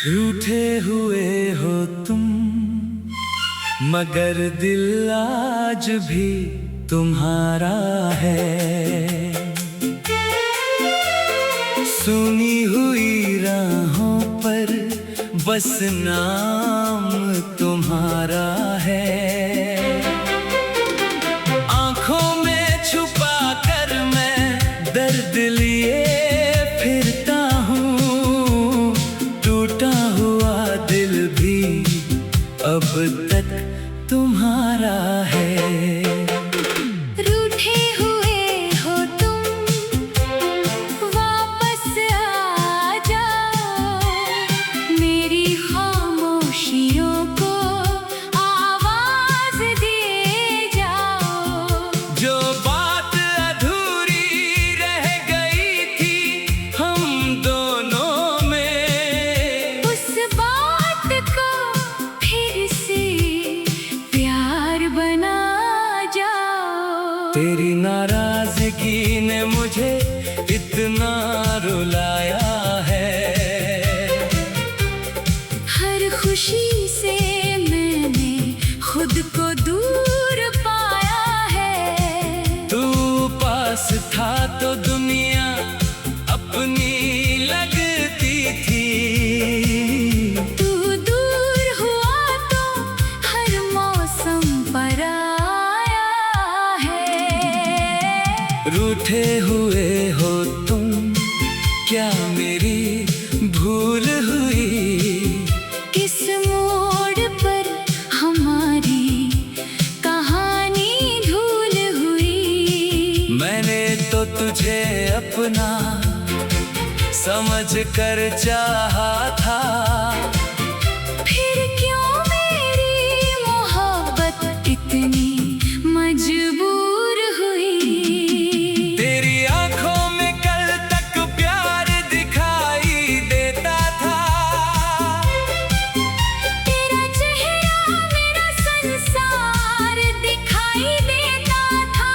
रूठे हुए हो तुम, मगर दिल आज भी तुम्हारा है। सुनी हुई राहों पर बस नाम तुम्हारा है। आंखों में छुपा कर मैं दर्द लिए फिरता हूँ। टूटा हुआ दिल भी अब तक तुम्हारा है। रूठे हुए हो तुम, वापस आ जाओ। मेरी खामोशियों को आवाज दे जाओ। जो बात अधूरी रह गई थी हम दोनों में, उस बात को फिर से प्यार बना जाओ। तेरी नाराजगी ने मुझे इतना रुलाया है। हर खुशी से मैंने खुद को दूर पाया है। तू पास था तो दुनिया अपनी लगती थी। तू दूर हुआ तो हर मौसम पर आया है। रूठे हुए हो तुम, क्या मेरी भूल हुई? किस मोड़ पर हमारी कहानी धूल हुई। मैंने तो तुझे अपना समझ कर चाहा था। फिर क्यों मेरी मोहब्बत इतनी मजबूर हुई। तेरी आंखों में कल तक प्यार दिखाई देता था। तेरा चेहरा मेरा संसार दिखाई देता था।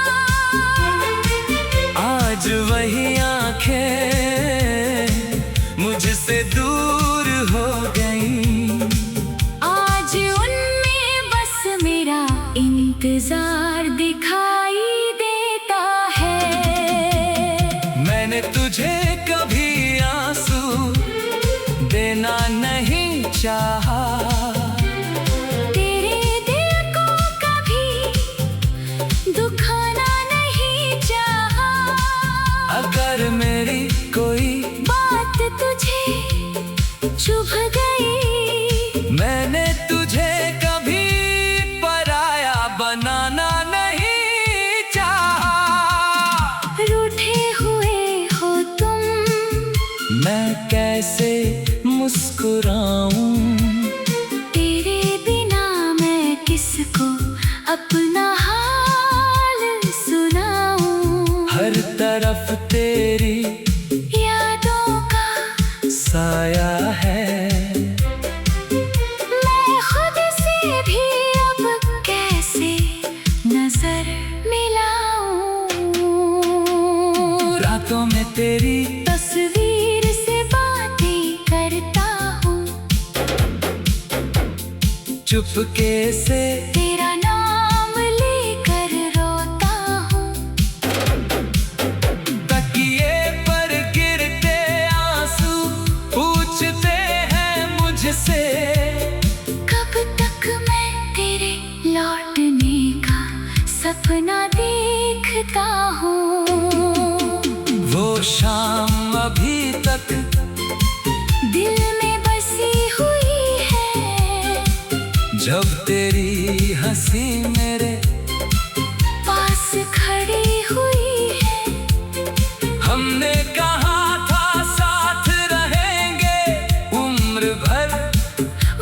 आज वही आंखें मुझसे दूर हो गई। आज उनमें बस मेरा इंतजार दिखाई देता है। मैंने तुझे कभी आंसू देना नहीं चाहा। तेरे दिल को कभी दुखाना नहीं चाहा। अगर मेरी कोई बात तुझे चुभ गई, मैंने तुझे कभी पराया बनाना नहीं चाहा। रूठे हुए हो तुम, मैं कैसे मुस्कुराऊं? तेरे बिना मैं किसको अपना हाल सुनाऊं। हर तरफ तेरी यादों का साया है। मैं खुद से भी अब कैसे नजर मिलाऊं। रातों में तेरी तस्वीर से बातें करता हूँ। चुपके से तेरा नाम लेकर रोता हूँ। तकिए पर गिरते आंसू पूछते हैं मुझसे, कब तक मैं तेरे लौटने का सपना देखता हूँ। वो शाम अभी तक दिल में बसी हुई है। जब तेरी हंसी मेरे पास खड़ी हुई है। हमने कहा था साथ रहेंगे उम्र भर,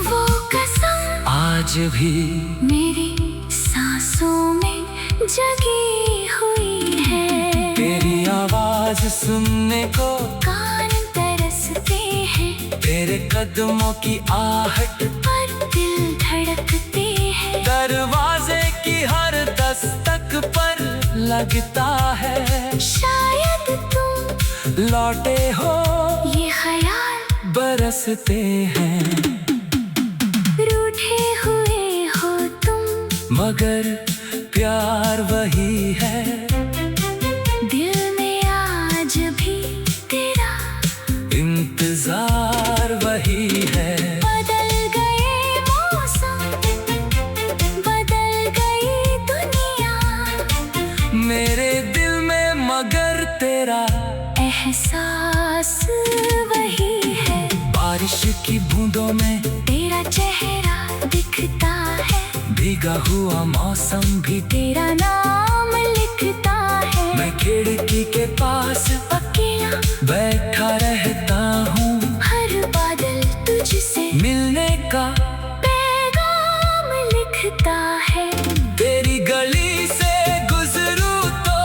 वो कसम आज भी मेरी सांसों में जगी हुई है। तेरी आवाज सुनने को कान तरसते हैं, तेरे कदमों की आहट पर दिल धड़कते हैं। दरवाजे की हर दस्तक पर लगता है। शायद तुम लौटे हो ये ख्याल बरसते हैं। रूठे हुए हो तुम मगर प्यार वही है। दिल में आज भी तेरा इंतजार वही है। बदल गए मौसम, बदल गई दुनिया, मेरे दिल में मगर तेरा एहसास वही है। बारिश की बूंदों में तेरा चेहरा दिखता है, भीगा हुआ मौसम भी तेरा नाम लिखता है। मैं खिड़की के पास अकेला बैठा रहता हूँ, हर बादल तुझसे मिलने का पैगाम लिखता है। तेरी गली से गुजरूं तो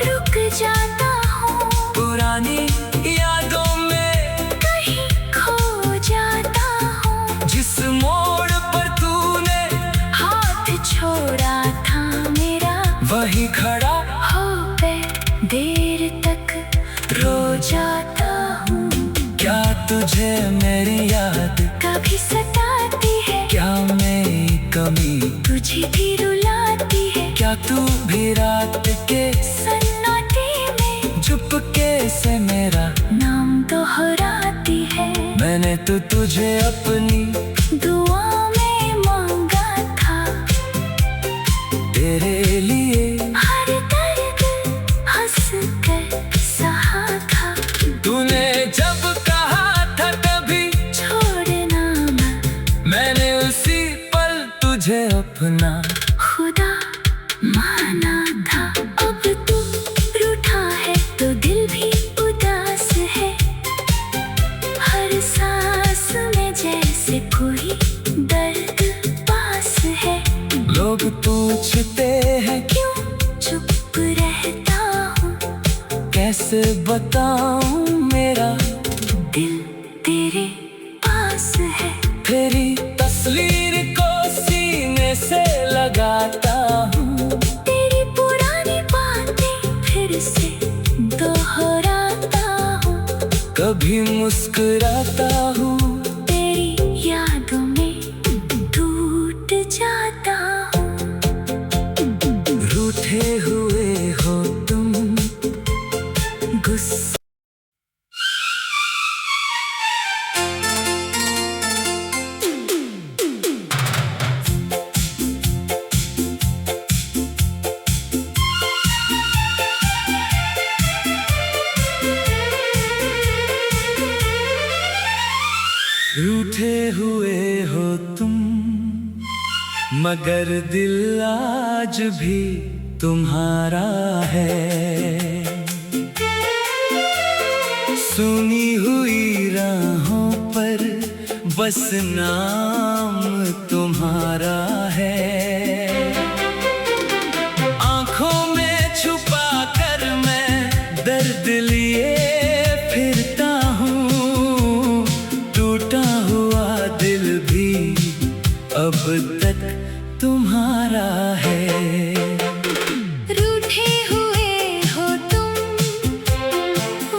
रुक जाता हूँ, पुरानी यादों में कहीं खो जाता हूँ। जिस मोड़ पर तूने हाथ छोड़ा था मेरा, वहीं खड़ा हो पे देर तक रो जाता हूँ। क्या तुझे मेरी याद कभी सताती है, क्या मेरी कमी तुझे भी रुलाती है। क्या तू भी रात के सन्नाटे में चुपके से मेरा नाम दोहराती है। मैंने तो तुझे अपनी दुआ में मांगा था, तेरे लिए हर दर्द हंस कर सहा था। तूने जब कहा था तभी छोड़ना मत, मैंने उसी पल तुझे अपना खुदा माना था। अब तू रूठा है तो दिल भी उदास है, हर सांस में जैसे कोई दर्द पास है। लोग पूछते हैं क्यों चुप रहता हूँ, कैसे बताऊं मेरा दिल तेरे पास है। तेरी तस्वीर को सीने से लगाता हूँ, तेरी पुरानी बातें फिर से दोहराता हूँ। कभी मुस्कुराता हूँ, तेरी यादों में टूट जाता हूँ। रूठे हुए हो तुम गुस्सा रूठे हुए हो तुम मगर दिल आज भी तुम्हारा है। सुनी हुई राहों पर बस नाम तुम्हारा है। आंखों में छुपा कर मैं दर्द लिए फिरता हूँ, टूटा हुआ दिल भी अब तक तुम्हारा है। रूठे हुए हो तुम,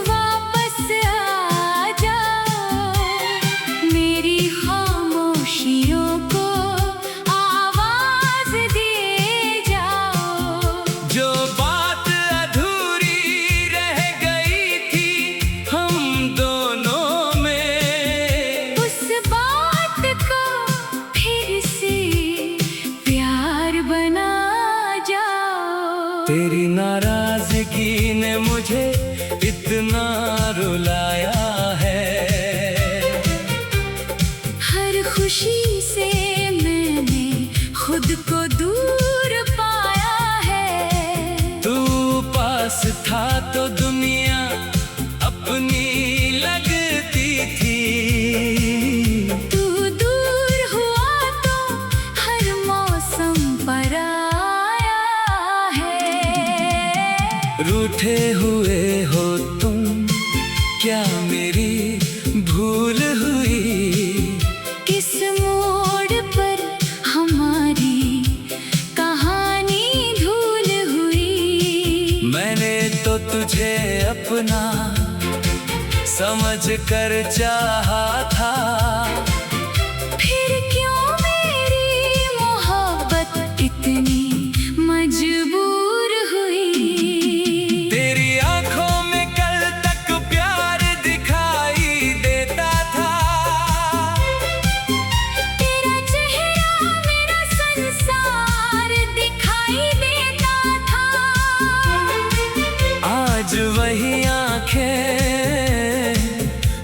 वापस आ जाओ, मेरी खामोशियों को आवाज दे जाओ। जो बात अधूरी रह गई थी हम दोनों में, उस बात को फिर से प्यार बना जाओ। तेरी नाराजगी ने मुझे इतना रुलाया है। हर खुशी से मैंने खुद को दूर पाया है। तू पास था तो दुनिया अपनी लगती थी, तू दूर हुआ तो हर मौसम पर आया है। रूठे हुए हो तुम, क्या मेरी भूल हुई? किस मोड़ पर हमारी कहानी धूल हुई? मैंने तो तुझे अपना समझ कर चाहा था। फिर क्यों मेरी मोहब्बत इतनी मजबूर हुई। तेरी आंखों में कल तक प्यार दिखाई देता था। तेरा चेहरा मेरा संसार दिखाई देता था। आज वही आंखें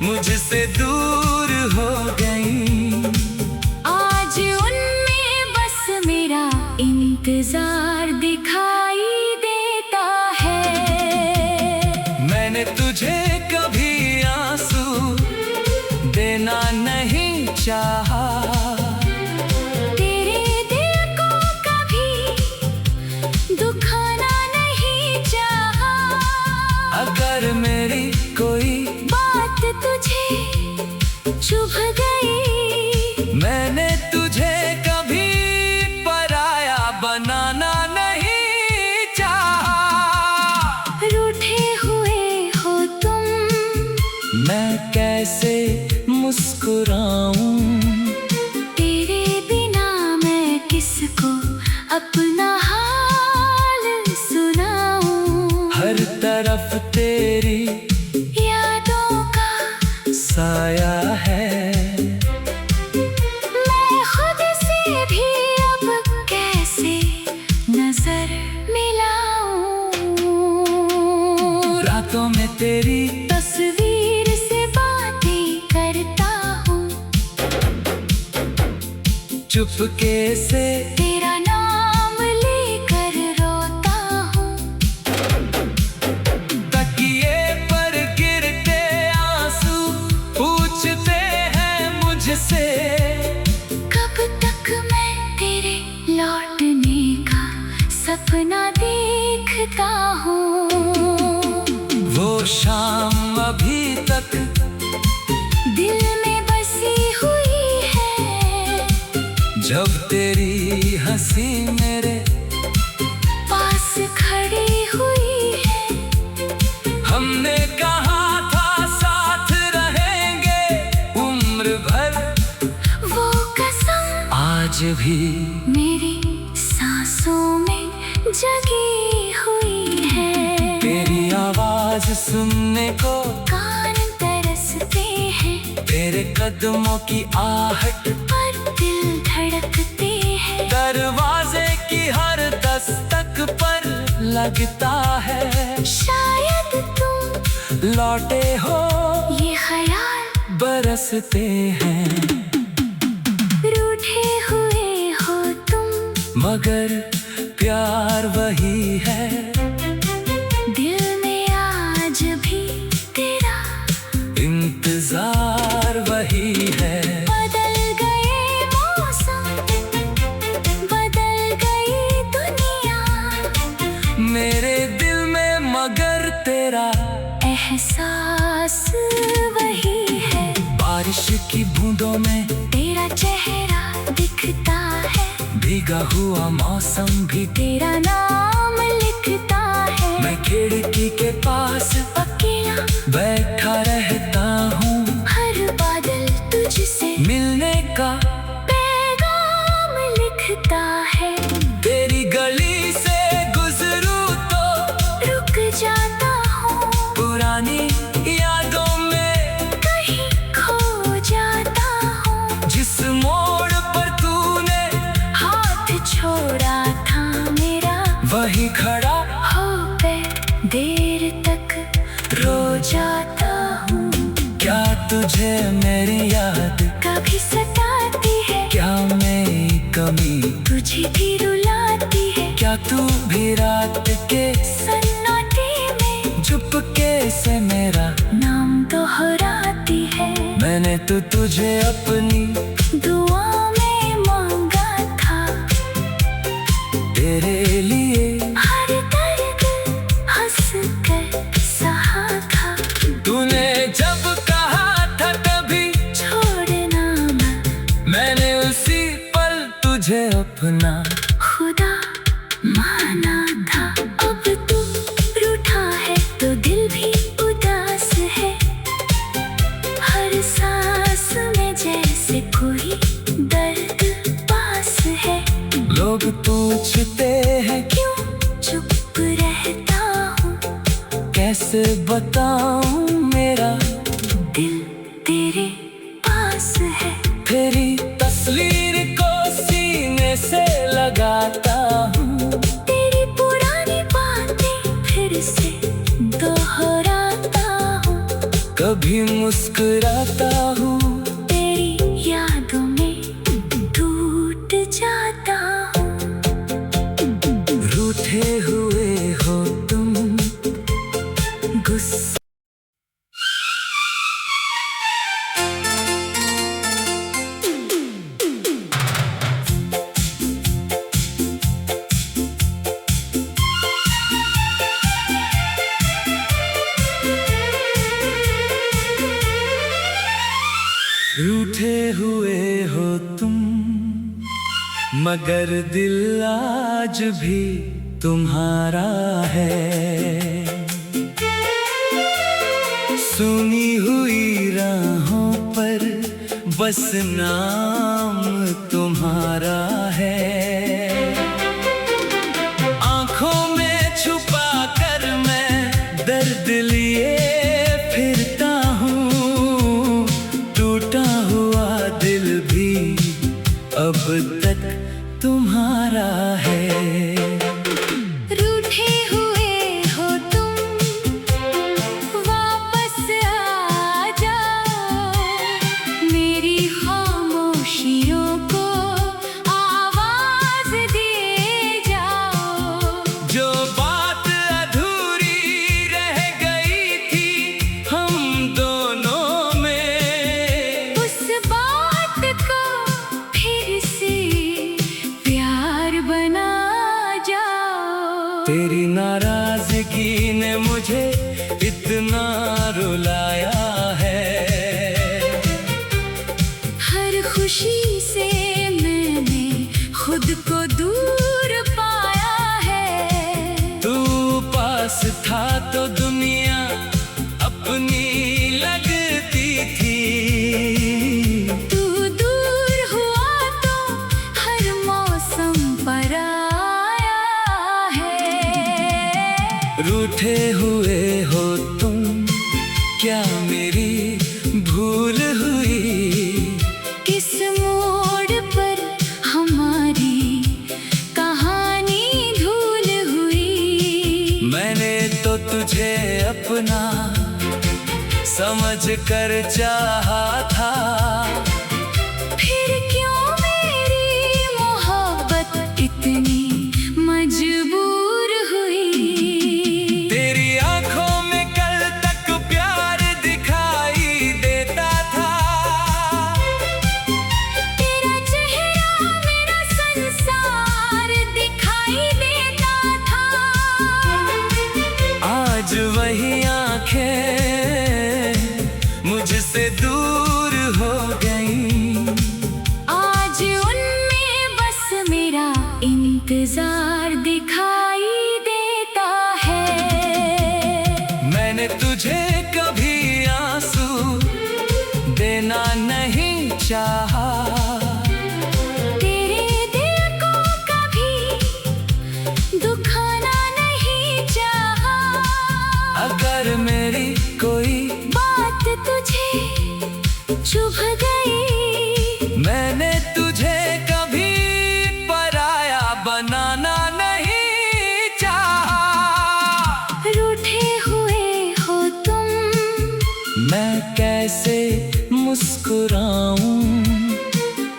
मुझसे दूर हो गई। आज उनमें बस मेरा इंतजार दिखाई देता है। मैंने तुझे कभी आंसू देना नहीं चाहा। तेरे दिल को कभी दुखाना नहीं चाहा। अगर मेरी कोई बात तुझे चुभ गई। मैंने तुझे कभी पराया बनाना नहीं चाहा। रूठे हुए हो तुम, मैं कैसे मुस्कुराऊं। तेरे बिना मैं किसको अपना हाल सुनाऊं। हर तरफ तेरी यादों का साया है। मैं खुद से भी अब कैसे नजर मिलाऊं। रातों में तेरी तस्वीर से बातें करता हूँ। चुपके से तेरा नाम लेकर रोता हूँ। तकिए पर गिरते आंसू पूछते हैं मुझसे। कब तक मैं तेरे लौटने का सपना देखता हूँ। वो शाम अभी तक दिल में बसी हुई है। जब तेरी हंसी मेरे पास खड़ी हुई है। हमने कहा था साथ रहेंगे उम्र भर। वो कसम आज भी मेरी सांसों में जगी हुई है। तेरी आवाज सुनने को कान तरसते हैं। तेरे कदमों की आहट पर दिल धड़कते हैं। दरवाजे की हर दस्तक पर लगता है। शायद तुम लौटे हो ये ख्याल बरसते हैं। रूठे हुए हो तुम, मगर प्यार वही है। दिल में आज भी तेरा इंतजार वही है। बदल गए मौसम, बदल गई दुनिया। मेरे दिल में मगर तेरा एहसास वही है। बारिश की बूंदों में तेरा चेहरा दिखता है। भीगा हुआ मौसम भी तेरा नाम लिखता है। मैं खिड़की के पास अकेला बैठा रहता हूँ। हर बादल तुझसे मिलने का पैगाम लिखता है। तेरी गली से गुजरूं तो रुक जाता हूँ। पुरानी यादों में कहीं खो जाता हूँ। जिस मोड़ पर तूने हाथ छोड़ा था मेरा, वही खड़ा हो गए देर तक रो जाता हूँ। क्या तुझे मेरी याद कभी सताती है, क्या मेरी कमी तुझे भी रुलाती है। क्या तू भी रात के सन्नाटे में चुपके से मेरा नाम दोहराती है। मैंने तो तुझे अपनी दुआ में मांगा था। तेरे लिए हर दर्द हंस कर सहा था। तूने जब कहा था तभी छोड़ना मत, मैंने उसी पल तुझे अपना खुदा माना था। अब तू रूठा है तो दिल भी उदास है। कैसे बताऊं मेरा दिल तेरे पास है। तेरी तस्वीर को सीने से लगाता हूँ, तेरी पुरानी बातें फिर से दोहराता हूँ। कभी मुस्कुराता हूँ, तेरी यादों में टूट जाता हूँ। रूठे हुए हो तुम, गुस्सा रूठे हुए हो तुम, मगर दिल आज भी तुम्हारा है। सुनी हुई राहों पर बस नाम तुम्हारा है। आंखों में छुपा कर मैं दर्द लिए फिरता हूँ, टूटा हुआ दिल भी अब तक तुम्हारा है। रूठे हुए हो तुम, वापस आ जाओ। मेरी खामोशियों को आवाज दे जाओ। जो बात अधूरी रह गई थी हम दोनों में, उस बात को फिर से प्यार बना जाओ। तेरी नाराजगी ने मुझे इतना रुलाया है। हर खुशी से मैंने खुद को दूर पाया है। तू पास था तो दुनिया अपनी लगती थी, तू दूर हुआ तो हर मौसम पराया है। रूठे हुए हो तुम, क्या मेरी भूल हुई? किस मोड़ पर हमारी कहानी धूल हुई। मैंने तो तुझे अपना समझ कर चाहा था, फिर क्यों मेरी मोहब्बत इतनी मजबूर हुई। तेरी आंखों में कल तक प्यार दिखाई देता था। तेरा चेहरा मेरा संसार दिखाई देता था। आज वही आंखें मुझसे दूर हो गई। आज उनमें बस मेरा इंतजार दिखाई देता है। मैंने तुझे कभी आंसू देना नहीं चाहा, तेरे दिल को कभी दुखाना नहीं चाहा। अगर मेरी कोई बात तुझे चुभ गई, मैंने तुझे कभी पराया बनाना नहीं चाहा। रूठे हुए हो तुम, मैं कैसे मुस्कुराऊं?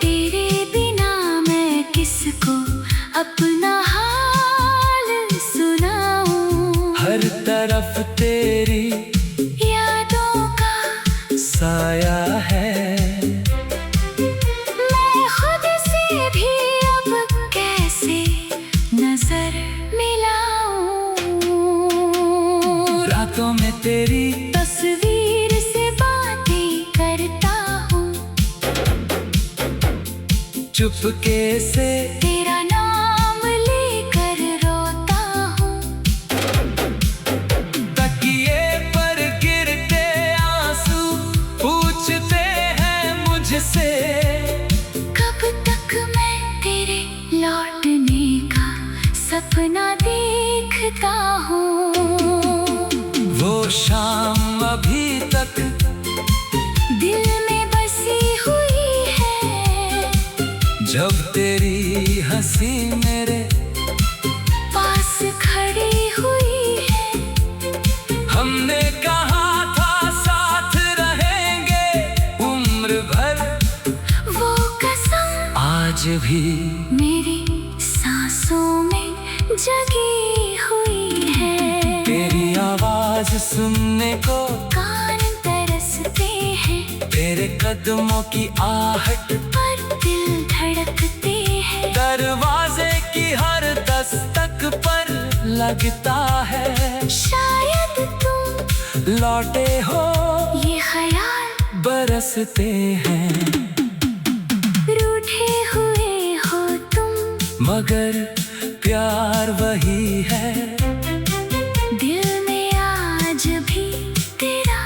तेरे बिना मैं किसको अपना हाल सुनाऊं। हर तरफ तेरी यादों का साया है। मैं खुद से भी अब कैसे नजर मिलाऊं। रातों में तेरी तस्वीर से बातें करता हूँ, चुपके से तेरा नाम लेकर रोता हूँ। तकिए पर गिरते आंसू पूछते हैं मुझसे, कब तक मैं तेरे लौटने का सपना देखता हूँ। वो तक दिल में बसी हुई है। जब तेरी हंसी मेरे पास खड़ी हुई है। हमने कहा था साथ रहेंगे उम्र भर, वो कसम आज भी मेरी सांसों में जगी हुई है। तेरी आवाज सुनने को कान तरसते हैं। तेरे कदमों की आहट पर दिल धड़कते हैं। दरवाजे की हर दस्तक पर लगता है शायद तुम लौटे हो, ये ख्याल बरसते हैं। रूठे हुए हो तुम मगर प्यार वही है। दिल में आज भी तेरा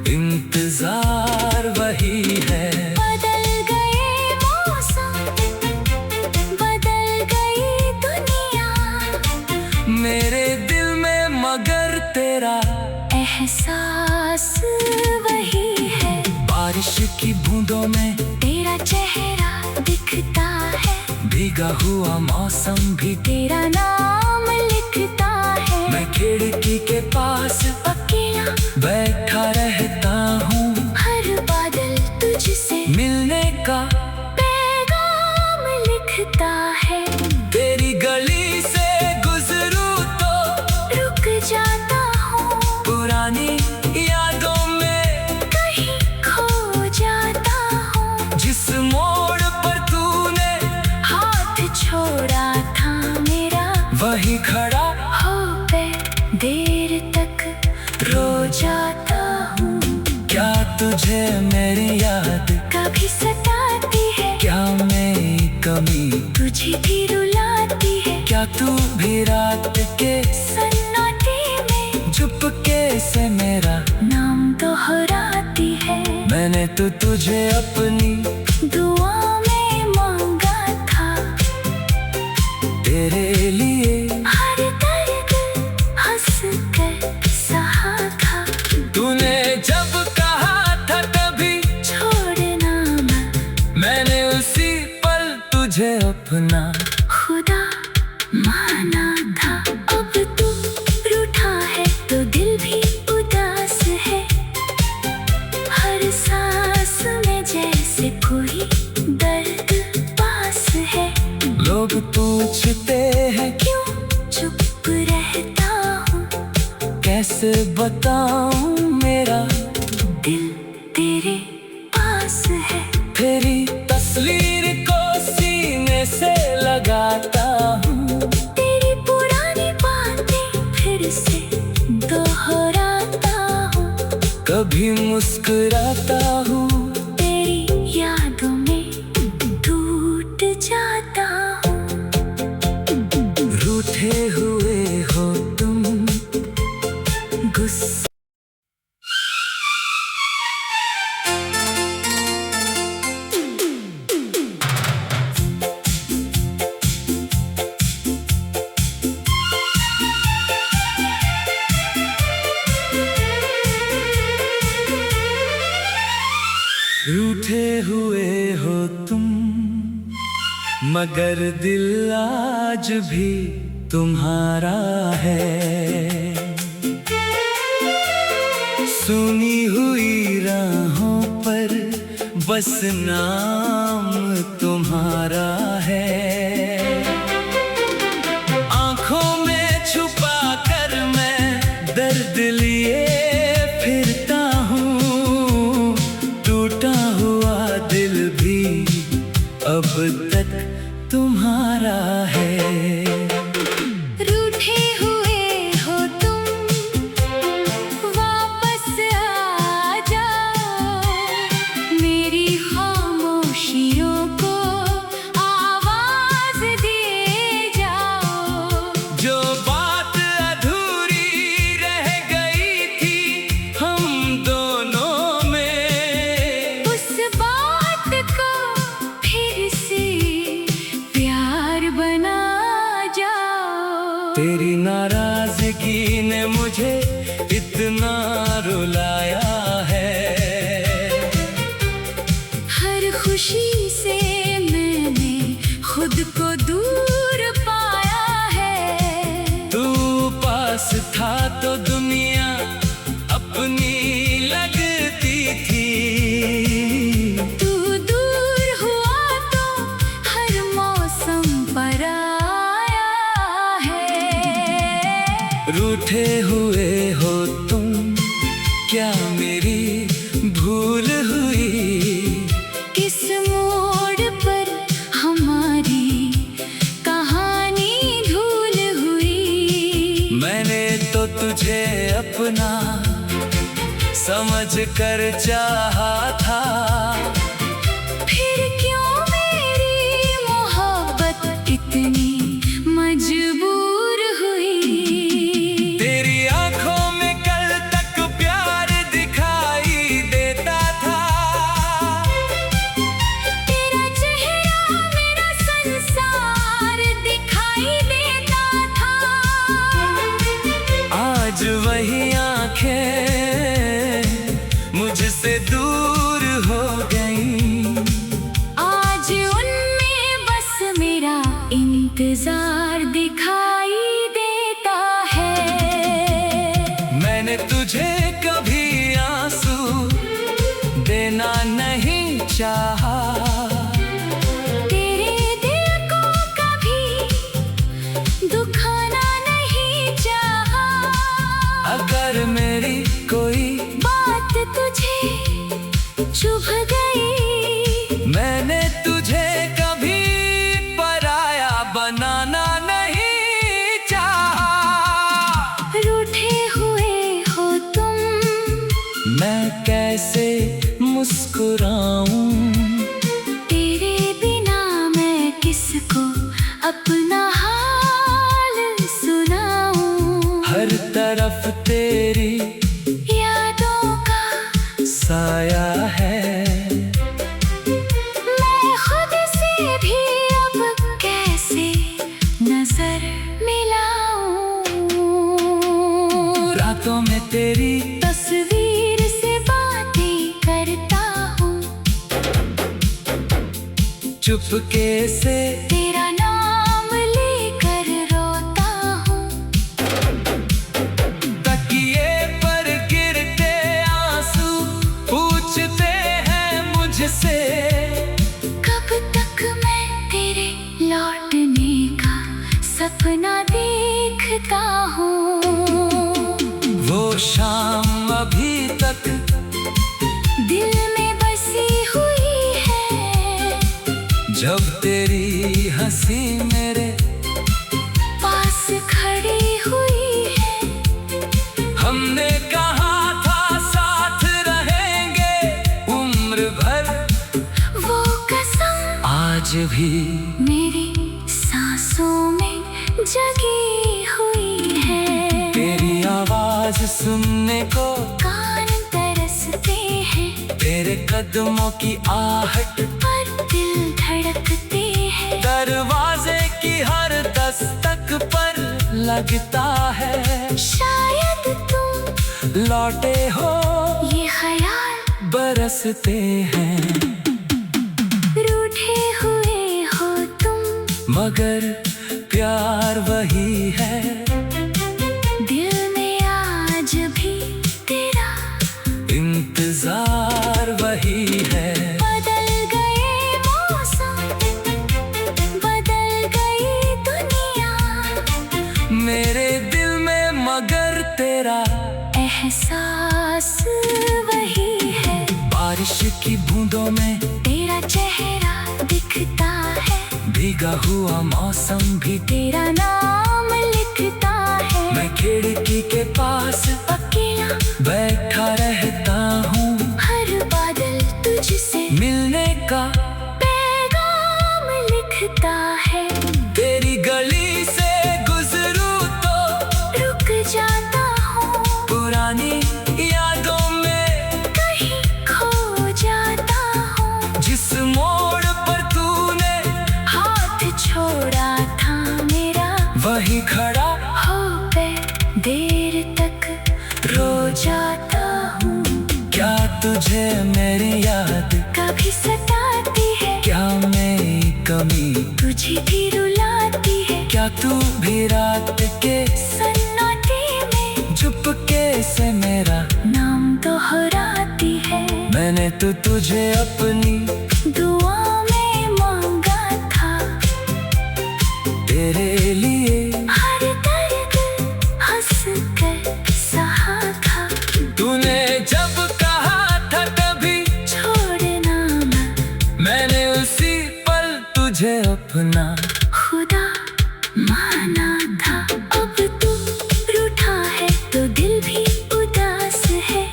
इंतजार वही है। बदल गए मौसम, बदल गई दुनिया, मेरे दिल में मगर तेरा एहसास वही है। बारिश की बूंदों में तेरा चेहरा दिखता है। भीगा हुआ मौसम भी तेरा नाम लिखता है। मैं खिड़की के पास अकेला बैठा रहता हूँ, हर बादल तुझसे मिलने का पैगाम लिखता है। तेरी गली से गुजरूं तो रुक जाता हूँ, पुरानी यादों में कहीं खो जाता हूँ। जिस मोड़ पर तूने हाथ छोड़ा था मेरा, वही खड़ा हो पे देर तक रो जाता हूँ। क्या तुझे मेरी याद कभी सताती है, क्या मेरी कमी तुझे भी रुलाती है। क्या तू भी रात के सन्नाटे में चुपके से मेरा नाम दोहराती है। मैंने तो तुझे अपनी दुआ में मांगा था, तेरे लिए हर दर्द हंस कर सहा था। तूने जब कहा था तभी छोड़ना मत, मैंने उसी पल तुझे अपना खुदा माना था। अब तू रूठा है तो दिल भी उदास है। हर सांस में जैसे कोई दर्द पास है। लोग पूछते हैं क्यों चुप रहता हूँ, कैसे बताऊं मेरा दिल तेरे पास है। तेरी तस्वीर को सीने से लगाता हूँ, तेरी पुरानी बातें फिर से दोहराता हूँ। कभी मुस्कुराता हूँ, तेरी यादों में टूट जाता हूँ। रूठे हुए हो तुम गुस्सा रूठे हुए हो तुम मगर दिल आज भी तुम्हारा है। सुनी हुई राहों पर बस नाम तुम्हारा है। आंखों में छुपा कर मैं दर्द लिए फिरता हूँ, टूटा हुआ दिल भी अब तक तुम्हारा है। रूठे हुए हो तुम, वापस आ जाओ। मेरी खामोशियों को आवाज दे जाओ। जो बात अधूरी रह गई थी हम दोनों में, उस बात को फिर से प्यार बना समझ कर चाहा था, फिर क्यों मेरी मोहब्बत इतनी मजबूर हुई। तेरी आंखों में कल तक प्यार दिखाई देता था, तेरा चेहरा मेरा संसार दिखाई देता था। आज वही आंखें मुझसे दूर हो गई, आज उनमें बस मेरा इंतजार दिखाई देता है। मैंने तुझे कभी आंसू देना नहीं चाहा, तेरे दिल को कभी दुखाना नहीं चाहा। अगर मेरी कोई बात तुझे चुभ गई, मैंने तुझे कभी पराया बनाना नहीं चाहा। रूठे हुए हो तुम, मैं कैसे मुस्कुराऊं, तेरे बिना मैं किसको अपना हाल सुनाऊं। हर तरफ तेरी यादों का साया है, मैं खुद से भी अब कैसे नजर मिलाऊं। रातों में तेरी तस्वीर से बातें करता हूँ, चुपके से तेरा नाम लेकर रोता हूँ। तकिए पर गिरते आंसू पूछते हैं मुझसे, कब तक मैं तेरे लौटने का सपना देखता हूँ। वो शाम अभी तक दिल में बसी हुई है, जब तेरी हंसी मेरे पास खड़ी हुई है। हमने कहा था साथ रहेंगे उम्र भर, वो कसम आज भी मेरी सांसों में जगी हुई है। तेरी आवाज सुनने को कान तरसते हैं, तेरे कदमों की आहट पर दिल धड़कते हैं। दरवाजे की हर दस्तक पर लगता है, शायद तुम लौटे हो ये ख्याल बरसते हैं। रूठे हुए हो तुम, मगर प्यार वही है, दिल में आज भी तेरा इंतजार वही है। बदल गए मौसम, बदल गई दुनिया, मेरे दिल में मगर तेरा एहसास वही है। बारिश की बूंदों में तेरा चेहरा दिखता है, भीगा हुआ मौसम भी तेरा नाम लिखता है। मैं खिड़की के पास अकेला बैठा रहता हूँ, हर बादल तुझसे मिलने का पैगाम लिखता है। तेरी गली से गुजरूं तो रुक जाता हूँ, पुरानी यादों में कहीं खो जाता हूँ। जिस मोड़ पर तूने हाथ छोड़ा था मेरा, वहीं खड़ा हो गए देर तक रो जाता हूँ। क्या तुझे मेरी याद कभी सताती है, क्या मेरी कमी तुझे भी रुलाती है। क्या तू भी रात के सन्नाटे में चुपके से मेरा नाम दोहराती है। मैंने तो तुझे अपनी दुआ में मांगा था, तेरे लिए हर दर्द हंस कर सहा था। तूने जब कहा था तभी छोड़ना मत, मैंने उसी पल तुझे अपना खुदा माना था। अब तू रूठा है तो दिल भी उदास है,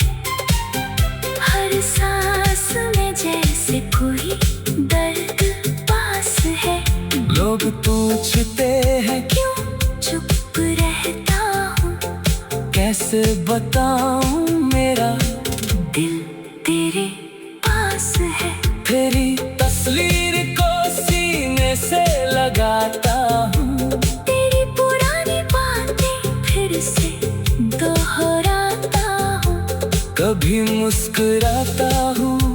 पूछते हैं क्यों चुप रहता हूँ, कैसे बताऊं मेरा दिल तेरे पास है। तेरी तस्वीर को सीने से लगाता हूँ, तेरी पुरानी बातें फिर से दोहराता हूँ। कभी मुस्कुराता हूँ